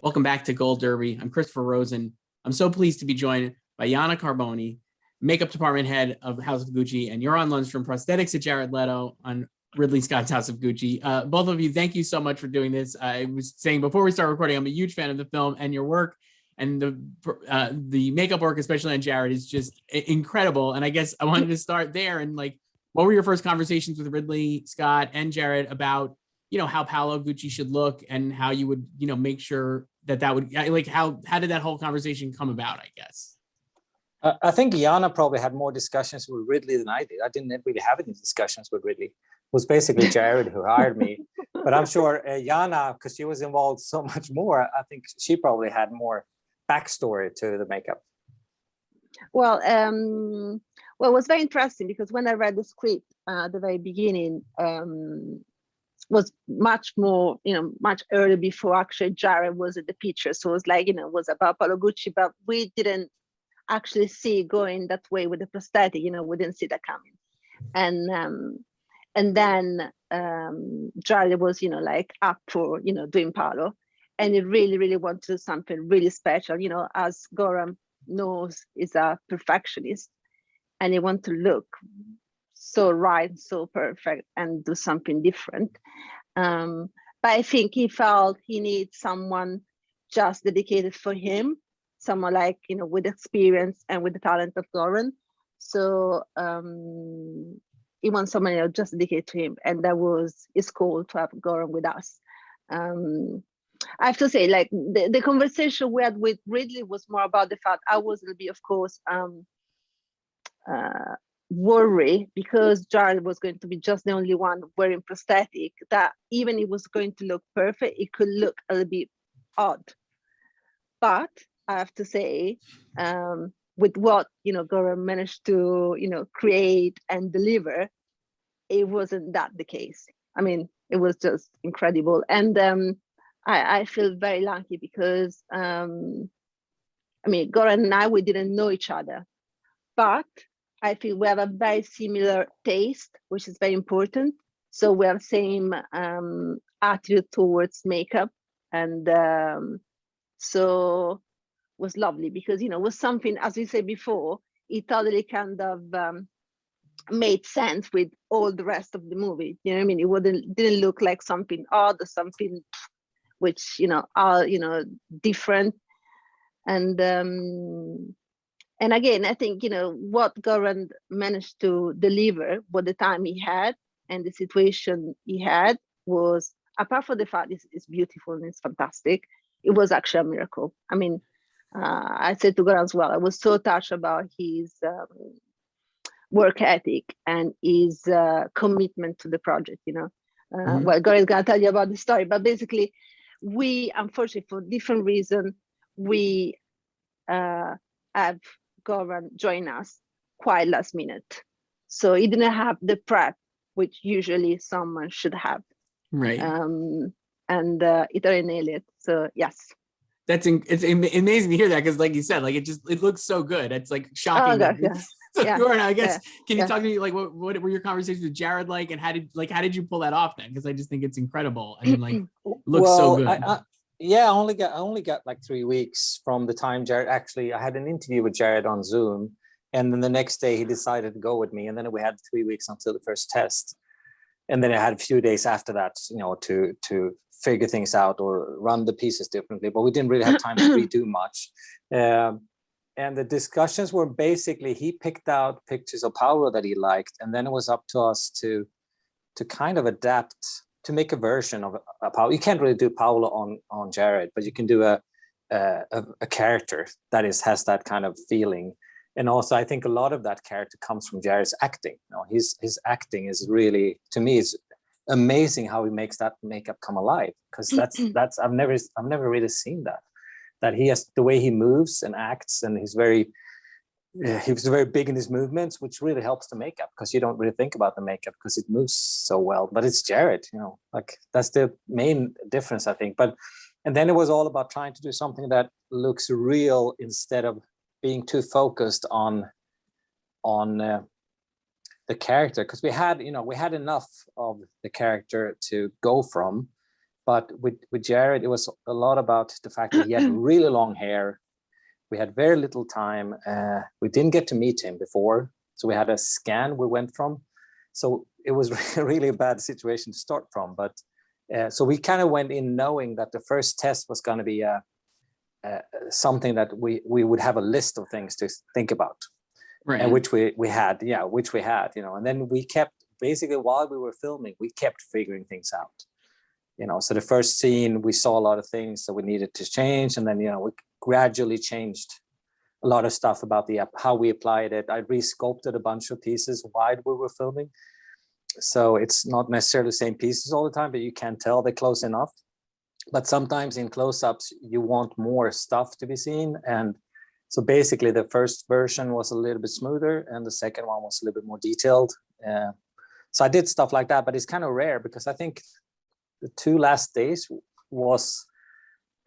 Welcome back to Gold Derby. I'm Christopher Rosen. I'm so pleased to be joined by Jana Carboni, makeup department head of House of Gucci, and you're on Lundstrom prosthetics at Jared Leto on Ridley Scott's House of Gucci. Both of you, thank you so much for doing this. I was saying before we start recording, I'm a huge fan of the film and your work, and the makeup work, especially on Jared, is just incredible. And I guess I wanted to start there. And like, what were your first conversations with Ridley Scott and Jared about, how Paolo Gucci should look and how you would, make sure that would, like, how did that whole conversation come about, I guess? I think Jana probably had more discussions with Ridley than I did. I didn't really have any discussions with Ridley. It was basically Jared who hired me. But I'm sure Jana, because she was involved so much more, I think she probably had more backstory to the makeup. Well, it was very interesting because when I read the script at the very beginning, was much more, much earlier before actually Jared was in the picture. So it was like, it was about Paolo Gucci, but we didn't actually see going that way with the prosthetic. We didn't see that coming. And then Jared was, like up for, doing Paolo, and he really, really wanted to do something really special. As Goran knows, is a perfectionist, and he wanted to look so right, so perfect, and do something different. But I think he felt he needs someone just dedicated for him, someone like, with experience and with the talent of Goran. So he wants someone just dedicated to him, and that was his call to have Goran with us. I have to say, like, the conversation we had with Ridley was more about the fact I was a little bit, of course, worry because Jared was going to be just the only one wearing prosthetic, that even it was going to look perfect, it could look a little bit odd. But I have to say, with what Goran managed to create and deliver, it wasn't that the case. I mean, it was just incredible. And I feel very lucky because Goran and I, we didn't know each other, but I feel we have a very similar taste, which is very important. So we have same attitude towards makeup, and so it was lovely because it was something, as we said before, it totally kind of made sense with all the rest of the movie. It didn't look like something odd or something which are different. And again, I think, what Goran managed to deliver for the time he had and the situation he had was, apart from the fact it's beautiful and it's fantastic, it was actually a miracle. I mean, I said to Goran as well, I was so touched about his work ethic and his commitment to the project, Well, Goran is going to tell you about the story, but basically, we, unfortunately, for different reasons, we have Goran join us quite last minute, so he didn't have the prep which usually someone should have, right? And it already nailed it. So yes, it's amazing to hear that, because like you said, like it looks so good. It's like shocking. So Goran, I guess, can you talk to me, like, what were your conversations with Jared like, and how did you pull that off then? Because I just think it's incredible. I mean, like, it looks so good. I only got like 3 weeks from the time Jared I had an interview with Jared on Zoom, and then the next day he decided to go with me, and then we had 3 weeks until the first test, and then I had a few days after that, to figure things out or run the pieces differently. But we didn't really have time to redo much. And the discussions were basically, he picked out pictures of Paolo that he liked, and then it was up to us to kind of adapt, to make a version of Paolo. You can't really do Paolo on Jared, but you can do a character that has that kind of feeling. And also, I think a lot of that character comes from Jared's acting. His acting is really, to me, is amazing how he makes that makeup come alive. Because that's I've never really seen that. That he has, the way he moves and acts, and he was very big in his movements, which really helps the makeup, because you don't really think about the makeup because it moves so well. But it's Jared, like that's the main difference, I think. And then it was all about trying to do something that looks real instead of being too focused on the character, because we had enough of the character to go from. But with Jared, it was a lot about the fact that he had really long hair. We had very little time. We didn't get to meet him before. So we had a scan we went from. So it was really a bad situation to start from. But so we kind of went in knowing that the first test was going to be something that we would have a list of things to think about. Right. And which we had, and then we kept, basically while we were filming, we kept figuring things out. So the first scene, we saw a lot of things that we needed to change. And then, we gradually changed a lot of stuff about how we applied it. I re-sculpted a bunch of pieces while we were filming. So it's not necessarily the same pieces all the time, but you can tell they're close enough. But sometimes in close-ups, you want more stuff to be seen. And so basically the first version was a little bit smoother and the second one was a little bit more detailed. So I did stuff like that, but it's kind of rare because I think the 2 last days was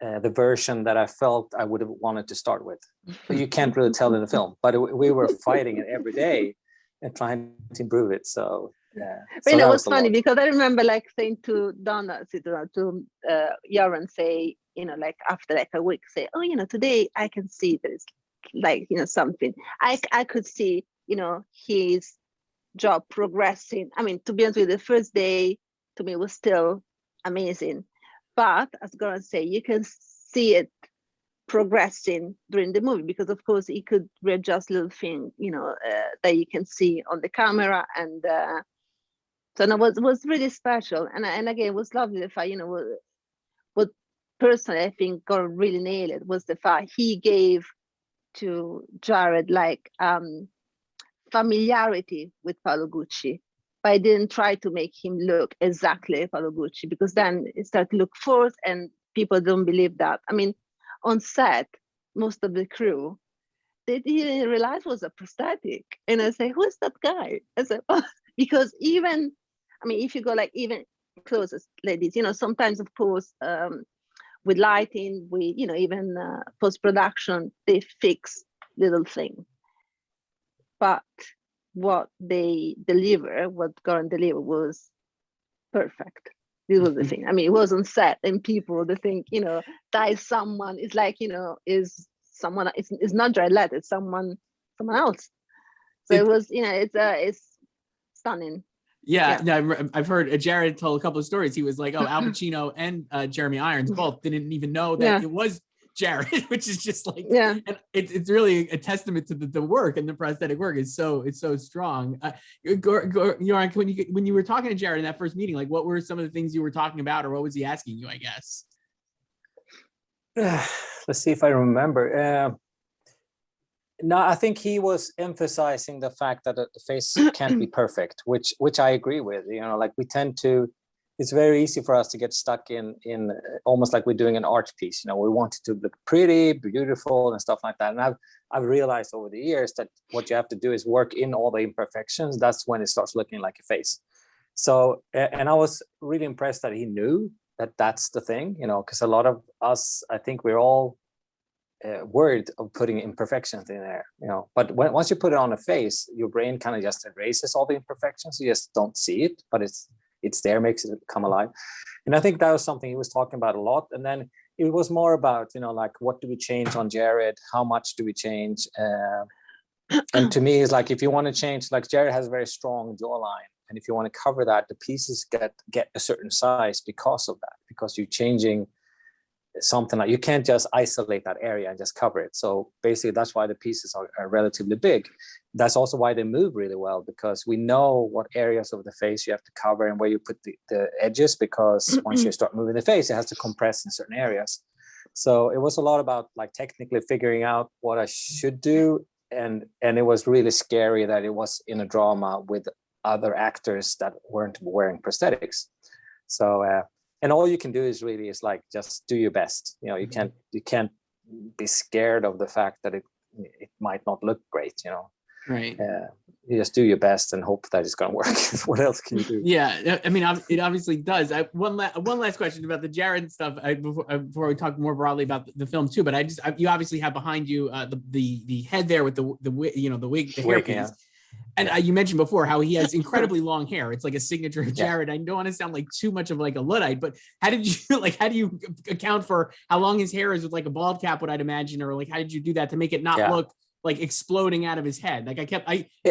the version that I felt I would have wanted to start with. But you can't really tell in the film, but we were fighting it every day and trying to improve it. So yeah. But it was funny because I remember like saying to Donna, to Goran, say, like after like a week, say, oh, today I can see there's like, something. I could see, his job progressing. I mean, to be honest with you, the first day to me was still amazing. But as Goran said, you can see it progressing during the movie because of course he could readjust little things, that you can see on the camera. And so no, it was really special. And again, it was lovely the fact, what personally I think Goran really nailed it was the fact he gave to Jared like familiarity with Paolo Gucci, but I didn't try to make him look exactly like Paolo Gucci because then it started to look forced and people don't believe that. I mean, on set, most of the crew, they didn't realize it was a prosthetic. And I say, who is that guy? I said, oh, because even, I mean, if you go like even closer like this, sometimes of course, with lighting, even post-production, they fix little things. But what they deliver, what Goran delivered was perfect. This was the thing. I mean, it was on set and people, they think, that is someone, it's like, is someone, it's not Jared Leto, it's someone else. So it was, it's stunning. Yeah. I've heard Jared told a couple of stories. He was like, Al Pacino and Jeremy Irons both didn't even know that it was Jared, which is just like, and it's really a testament to the work, and the prosthetic work is it's so strong. Goran, when you were talking to Jared in that first meeting, like what were some of the things you were talking about, or what was he asking you, I guess? Let's see if I remember. No, I think he was emphasizing the fact that the face can't be perfect, which I agree with. Like we tend to, it's very easy for us to get stuck in almost like we're doing an art piece. We want it to look pretty, beautiful, and stuff like that. And I've realized over the years that what you have to do is work in all the imperfections. That's when it starts looking like a face. So, and I was really impressed that he knew that that's the thing. Because a lot of us, I think we're all worried of putting imperfections in there. But once you put it on a face, your brain kind of just erases all the imperfections. You just don't see it, but it's there, makes it come alive. And I think that was something he was talking about a lot. And then it was more about, like, what do we change on Jared? How much do we change? And to me, it's like, if you want to change, like Jared has a very strong jawline. And if you want to cover that, the pieces get a certain size because of that, because you're changing something like, you can't just isolate that area and just cover it. So basically that's why the pieces are relatively big. That's also why they move really well, because we know what areas of the face you have to cover and where you put the edges, because once you start moving the face, it has to compress in certain areas. So it was a lot about like technically figuring out what I should do. And it was really scary that it was in a drama with other actors that weren't wearing prosthetics. So, and all you can do is like, just do your best. You can't be scared of the fact that it might not look great, Right. You just do your best and hope that it's going to work. What else can you do? Yeah, I mean, it obviously does. One last question about the Jared stuff before we talk more broadly about the film too. But you obviously have behind you the head there with the wig, the hairpiece. And you mentioned before how he has incredibly long hair. It's like a signature of Jared. I don't want to sound like too much of like a Luddite, but how do you account for how long his hair is with like a bald cap, what I'd imagine, or like how did you do that to make it not look like exploding out of his head? Like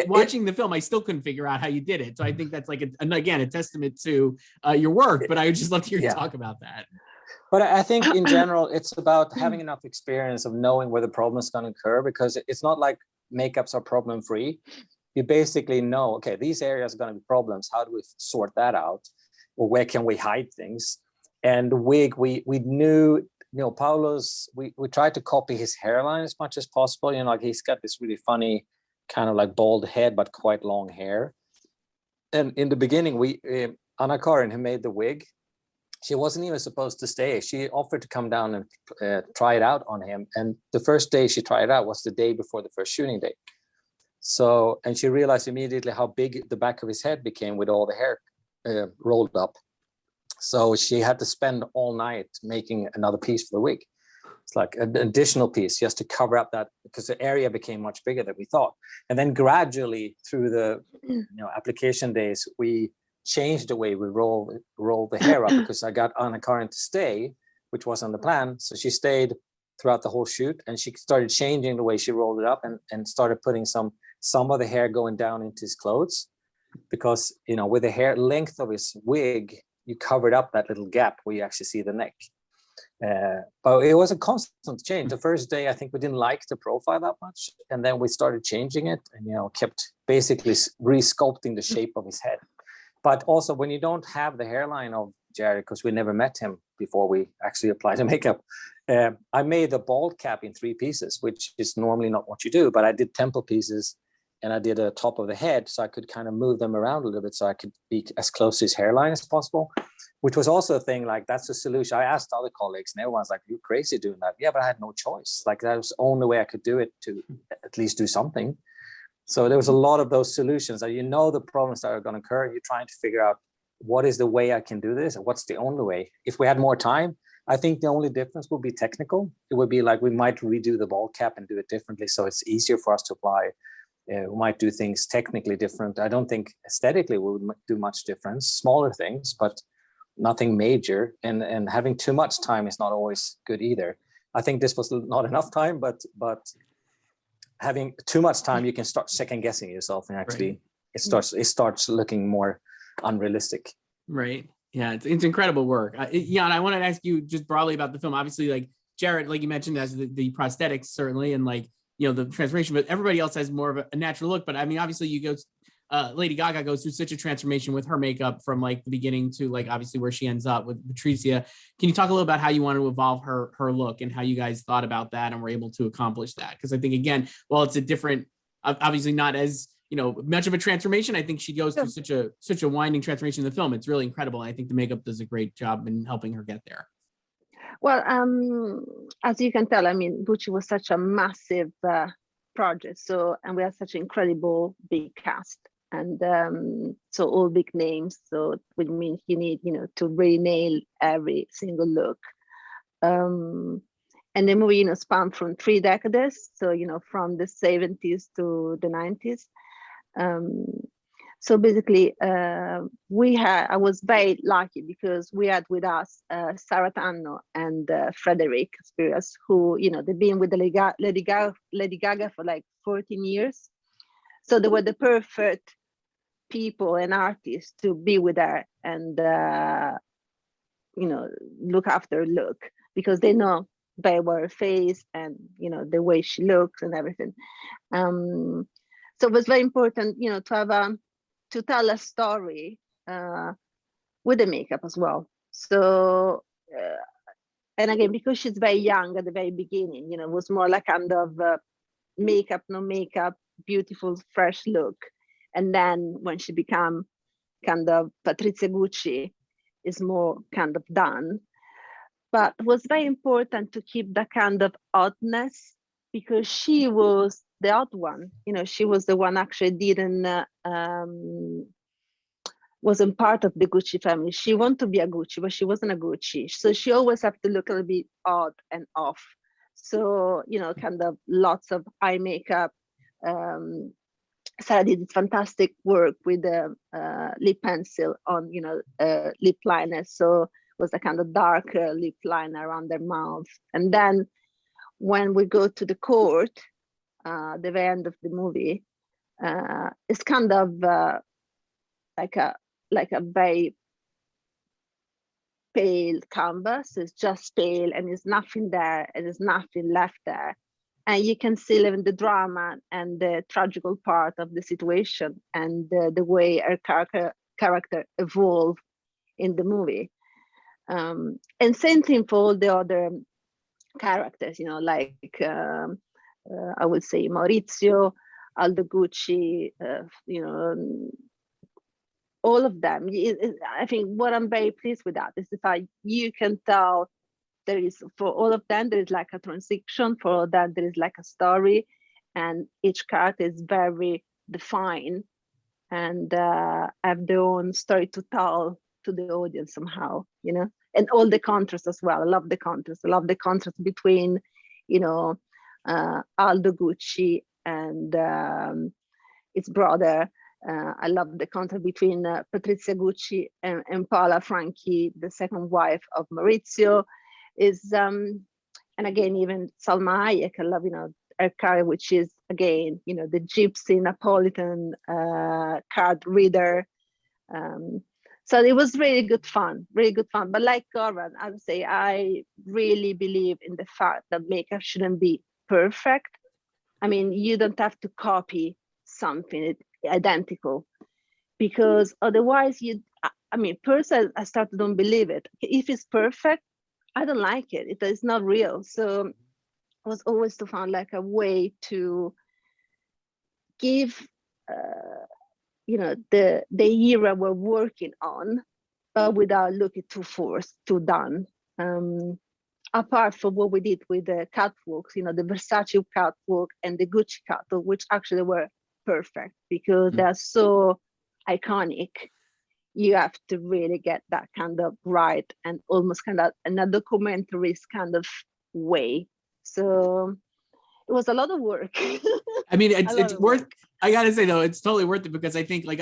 watching the film, I still couldn't figure out how you did it. So I think that's like a testament to your work, but I would just love to hear you talk about that. But I think in general, it's about having enough experience of knowing where the problem is going to occur, because it's not like makeups are problem free. You basically know, okay, these areas are going to be problems. How do we sort that out? Or where can we hide things? And wig, we knew, Paulo's, we tried to copy his hairline as much as possible. Like he's got this really funny kind of like bald head, but quite long hair. And in the beginning, Anna-Karin, who made the wig, she wasn't even supposed to stay. She offered to come down and try it out on him. And the first day she tried it out was the day before the first shooting day. So, and she realized immediately how big the back of his head became with all the hair rolled up. So she had to spend all night making another piece for the wig. It's like an additional piece just to cover up that, because the area became much bigger than we thought. And then gradually through the application days, we changed the way we roll the hair up, because I got Anna-Karin to stay, which was on the plan. So she stayed throughout the whole shoot, and she started changing the way she rolled it up and started putting some of the hair going down into his clothes, because with the hair length of his wig, you covered up that little gap where you actually see the neck. But it was a constant change. The first day, I think we didn't like the profile that much, and then we started changing it, and kept basically re-sculpting the shape of his head. But also, when you don't have the hairline of Jared, because we never met him before we actually applied the makeup, I made the bald cap in 3 pieces, which is normally not what you do, but I did temple pieces, and I did a top of the head, so I could kind of move them around a little bit so I could be as close to his hairline as possible, which was also a thing, like that's a solution. I asked other colleagues, and everyone's like, you're crazy doing that. Yeah, but I had no choice. Like that was the only way I could do it, to at least do something. So there was a lot of those solutions that the problems that are going to occur, you're trying to figure out what is the way I can do this, and what's the only way. If we had more time, I think the only difference would be technical. It would be like we might redo the bald cap and do it differently, so it's easier for us to apply. We might do things technically different. I don't think aesthetically we would do much difference. Smaller things, but nothing major. And having too much time is not always good either. I think this was not enough time, but having too much time, you can start second guessing yourself, and actually it starts looking more unrealistic. Right. Yeah, it's incredible work. Jana, I wanted to ask you just broadly about the film. Obviously, like Jared, like you mentioned, as the prosthetics certainly, and like the transformation, but everybody else has more of a natural look. But I mean, obviously, Lady Gaga goes through such a transformation with her makeup from like the beginning to like obviously where she ends up with Patricia. Can you talk a little about how you want to evolve her look, and how you guys thought about that and were able to accomplish that? Because I think, again, while it's a different, obviously not as much of a transformation, I think she goes through such a winding transformation in the film. It's really incredible. I think the makeup does a great job in helping her get there. Well, as you can tell, I mean, Gucci was such a massive project. And we had such an incredible big cast, and so all big names. So which means you need, to really nail every single look. And the movie, spanned from 3 decades. So, from the 70s to the 90s. So basically, I was very lucky because we had with us Sarah Tanno and Frederick Spears, who, they've been with the Lady Gaga for like 14 years. So they were the perfect people and artists to be with her and, look after her look, because they know very well her face and, the way she looks and everything. So it was very important, to have to tell a story with the makeup as well. So, and again, because she's very young at the very beginning, it was more like kind of makeup, no makeup, beautiful, fresh look. And then when she became kind of Patrizia Gucci, is more kind of done. But it was very important to keep that kind of oddness, because she was the odd one. She was the one actually wasn't part of the Gucci family. She wanted to be a Gucci, but she wasn't a Gucci. So she always had to look a little bit odd and off. So, kind of lots of eye makeup, Sarah did fantastic work with the lip pencil on, lip liner. So it was a kind of dark lip liner around their mouth. And then when we go to the court, the very end of the movie, it's kind of like a very pale canvas. It's just pale, and there's nothing there, and there's nothing left there. And you can see even the drama and the tragical part of the situation, and the way our character evolved in the movie. And same thing for all the other characters, like I would say Maurizio, Aldo Gucci, all of them. I think what I'm very pleased with that is the fact you can tell there is, for all of them, there is like a transition. For all that, there is like a story, and each character is very defined and have their own story to tell to the audience somehow, and all the contrast as well. I love the contrast. I love the contrast between, Aldo Gucci and his brother. I love the contrast between Patrizia Gucci and Paola Franchi, the second wife of Maurizio. And again, even Salma Hayek, I love, her character, which is again, the gypsy Napolitan card reader. So it was really good fun. But like Goran, I would say I really believe in the fact that makeup shouldn't be perfect. I mean, you don't have to copy something identical, because otherwise personally, I start to don't believe it. If it's perfect, I don't like it. It is not real. So it was always to find like a way to give, the era we're working on, but without looking too forced, too done. Apart from what we did with the catwalks, the Versace catwalk and the Gucci catwalk, which actually were perfect because they're so iconic. You have to really get that kind of right, and almost kind of in a documentary kind of way. So it was a lot of work. I mean, it's worth. I gotta say though, it's totally worth it, because I think like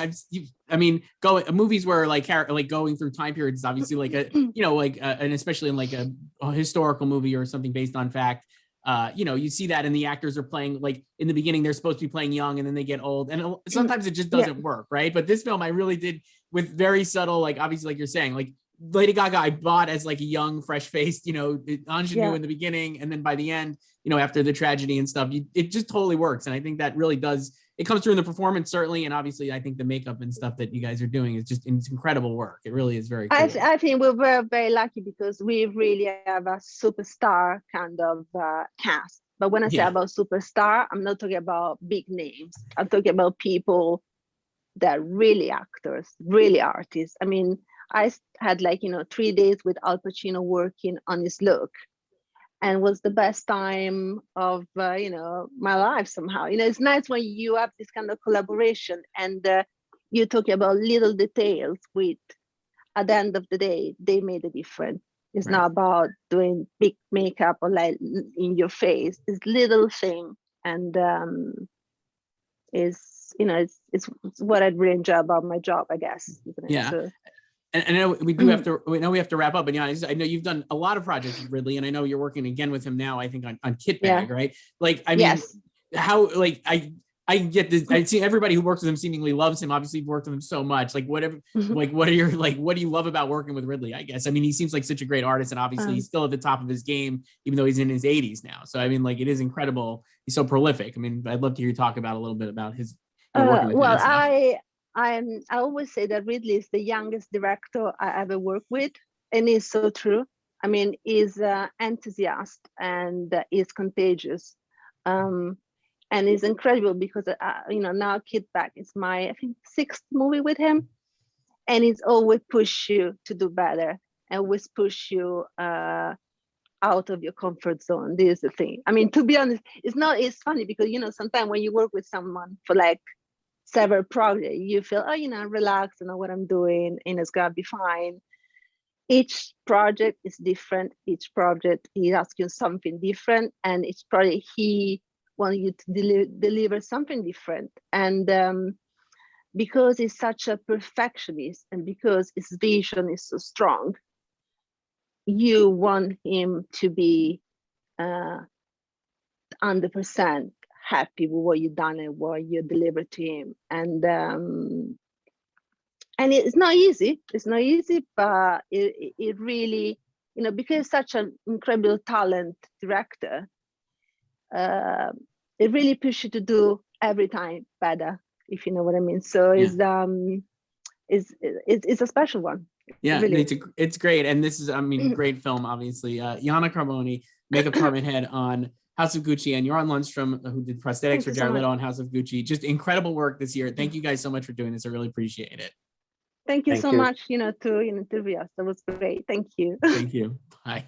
movies where like going through time periods is obviously like a and especially in like a historical movie or something based on fact. You see that, and the actors are playing, like in the beginning they're supposed to be playing young, and then they get old, and sometimes it just doesn't work, right? But this film I really did with very subtle, like obviously like you're saying, like Lady Gaga I bought as like a young, fresh-faced, ingenue in the beginning, and then by the end, after the tragedy and stuff, it just totally works. And I think that really does, it comes through in the performance certainly, and obviously I think the makeup and stuff that you guys are doing is just, it's incredible work. It really is very cool. I think we were very lucky because we really have a superstar kind of cast. But when I say about superstar, I'm not talking about big names. I'm talking about people that are really actors, really artists. I mean, I had 3 days with Al Pacino working on his look, and was the best time of my life somehow. It's nice when you have this kind of collaboration, and you're talking about little details, which at the end of the day they made a difference. It's not about doing big makeup or like in your face. It's little thing, and it's what I really enjoy about my job, I guess. So, and I know we do have to. We know we have to wrap up, but I know you've done a lot of projects with Ridley, and I know you're working again with him now. I think on Kit Bag, right? Like, I mean, how? Like, I get this. I see everybody who works with him seemingly loves him. Obviously, you've worked with him so much. Like, whatever. Like, what do you love about working with Ridley? I guess. I mean, he seems like such a great artist, and obviously, he's still at the top of his game, even though he's in his 80s now. So, I mean, like, it is incredible. He's so prolific. I mean, I'd love to hear you talk about a little bit about his working with him. I always say that Ridley is the youngest director I ever worked with, and it's so true. I mean, he's enthusiast and is contagious, and it's incredible because now Kid Back is my, I think, 6th movie with him, and he's always push you to do better, and always push you out of your comfort zone. This is the thing. I mean, to be honest, it's funny because sometimes when you work with someone for like several projects, you feel, relax, I know what I'm doing, and it's gonna be fine. Each project is different. Each project he asks you something different, and each project he want you to deliver something different. And because he's such a perfectionist and because his vision is so strong, you want him to be 100% happy with what you've done and what you delivered to him. And it's not easy. It's not easy, but it really, you know, because such an incredible talent director, it really pushes you to do every time better, if you know what I mean. So it's a special one. Yeah, really. it's great. And this is, I mean, great film, obviously. Jana Carboni, makeup department head on House of Gucci, and Goran Lundstrom, who did prosthetics for Jared Leto on House of Gucci. Just incredible work this year. Thank you guys so much for doing this. I really appreciate it. Thank you so much, to interview us. That was great. Thank you. Thank you. Bye.